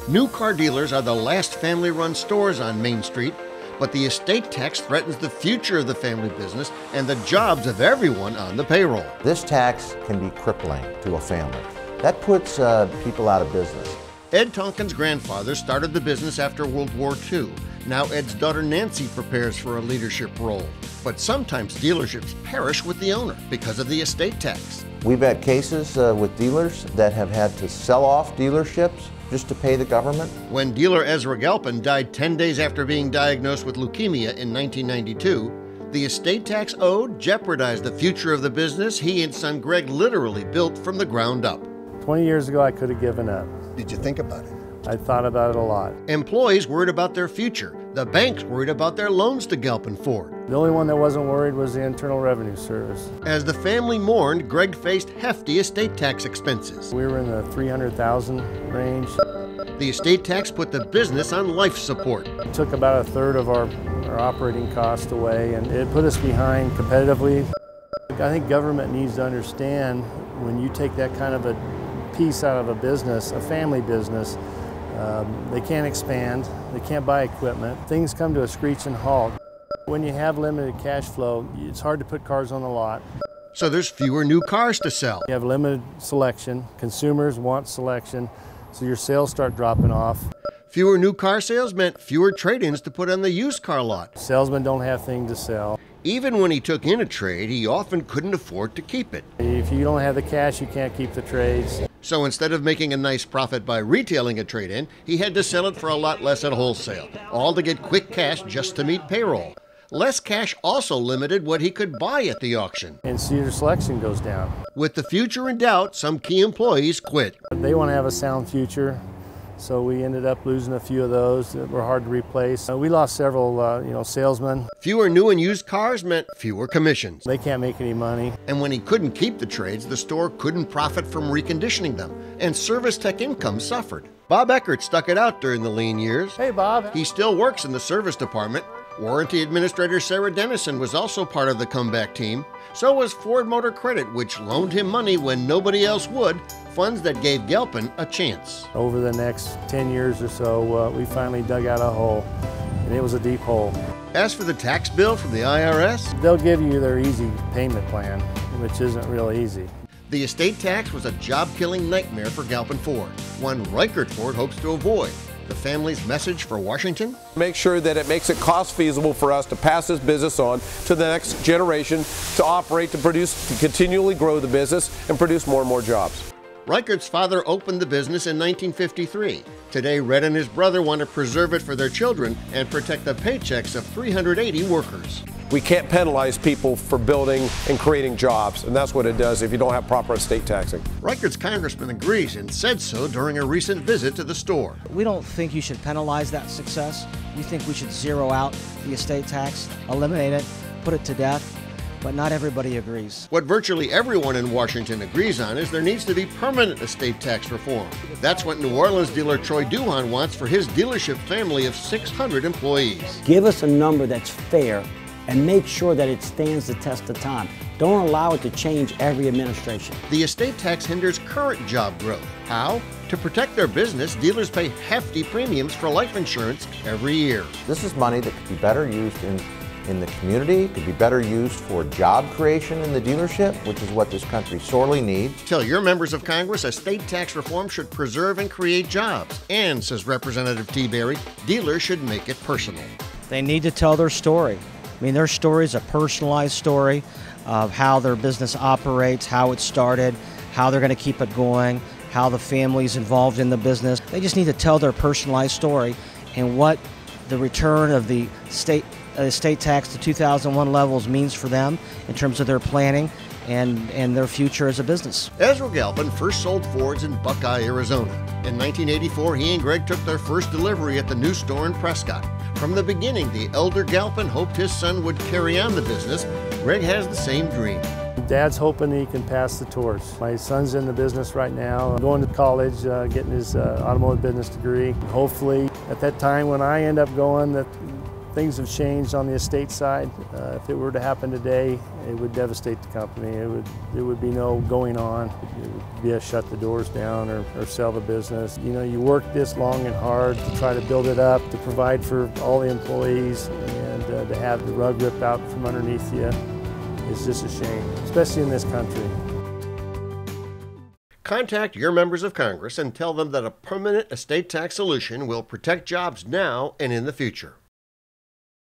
New car dealers are the last family-run stores on Main Street, but the estate tax threatens the future of the family business and the jobs of everyone on the payroll. This tax can be crippling to a family. That puts people out of business. Ed Tonkin's grandfather started the business after World War II. Now Ed's daughter Nancy prepares for a leadership role. But sometimes dealerships perish with the owner because of the estate tax. We've had cases with dealers that have had to sell off dealerships just to pay the government. When dealer Ezra Galpin died 10 days after being diagnosed with leukemia in 1992, the estate tax owed jeopardized the future of the business he and son Greg literally built from the ground up. 20 years ago, I could have given up. Did you think about it? I thought about it a lot. Employees worried about their future. The banks worried about their loans to Galpin Ford. The only one that wasn't worried was the Internal Revenue Service. As the family mourned, Greg faced hefty estate tax expenses. We were in the $300,000 range. The estate tax put the business on life support. It took about a third of our operating cost away, and it put us behind competitively. I think government needs to understand when you take that kind of a piece out of a business, a family business, they can't expand, they can't buy equipment. Things come to a screeching halt. When you have limited cash flow, it's hard to put cars on the lot. So there's fewer new cars to sell. You have limited selection, consumers want selection, so your sales start dropping off. Fewer new car sales meant fewer trade-ins to put on the used car lot. Salesmen don't have things to sell. Even when he took in a trade, he often couldn't afford to keep it. If you don't have the cash, you can't keep the trades. So instead of making a nice profit by retailing a trade-in, he had to sell it for a lot less at wholesale, all to get quick cash just to meet payroll. Less cash also limited what he could buy at the auction. And so your selection goes down. With the future in doubt, some key employees quit. They want to have a sound future, so we ended up losing a few of those that were hard to replace. We lost several salesmen. Fewer new and used cars meant fewer commissions. They can't make any money. And when he couldn't keep the trades, the store couldn't profit from reconditioning them, and service tech income suffered. Bob Eckert stuck it out during the lean years. Hey, Bob. He still works in the service department. Warranty Administrator Sarah Dennison was also part of the comeback team. So was Ford Motor Credit, which loaned him money when nobody else would, funds that gave Galpin a chance. Over the next 10 years or so, we finally dug out a hole, and it was a deep hole. As for the tax bill from the IRS, they'll give you their easy payment plan, which isn't really easy. The estate tax was a job-killing nightmare for Galpin Ford, one Reichert Ford hopes to avoid. The family's message for Washington? Make sure that it makes it cost feasible for us to pass this business on to the next generation, to operate, to produce, to continually grow the business and produce more and more jobs. Reichert's father opened the business in 1953. Today, Red and his brother want to preserve it for their children and protect the paychecks of 380 workers. We can't penalize people for building and creating jobs, and that's what it does if you don't have proper estate taxing. Reichert's congressman agrees and said so during a recent visit to the store. We don't think you should penalize that success. We think we should zero out the estate tax, eliminate it, put it to death, but not everybody agrees. What virtually everyone in Washington agrees on is there needs to be permanent estate tax reform. That's what New Orleans dealer Troy Duhan wants for his dealership family of 600 employees. Give us a number that's fair and make sure that it stands the test of time. Don't allow it to change every administration. The estate tax hinders current job growth. How? To protect their business, dealers pay hefty premiums for life insurance every year. This is money that could be better used in the community, could be better used for job creation in the dealership, which is what this country sorely needs. Tell your members of Congress estate tax reform should preserve and create jobs. And, says Representative T. Berry, dealers should make it personal. They need to tell their story. I mean, their story is a personalized story of how their business operates, how it started, how they're going to keep it going, how the family's involved in the business. They just need to tell their personalized story and what the return of the estate tax to 2001 levels means for them in terms of their planning and their future as a business. Ezra Galpin first sold Fords in Buckeye, Arizona. In 1984, he and Greg took their first delivery at the new store in Prescott. From the beginning, the elder Galpin hoped his son would carry on the business. Greg has the same dream. Dad's hoping he can pass the torch. My son's in the business right now, going to college, getting his automotive business degree. Hopefully, at that time when I end up going, that Things have changed on the estate side. If it were to happen today, it would devastate the company. There would be no going on. It would be a shut the doors down or sell the business. You know, you work this long and hard to try to build it up, to provide for all the employees, and to have the rug ripped out from underneath you is just a shame, especially in this country. Contact your members of Congress and tell them that a permanent estate tax solution will protect jobs now and in the future.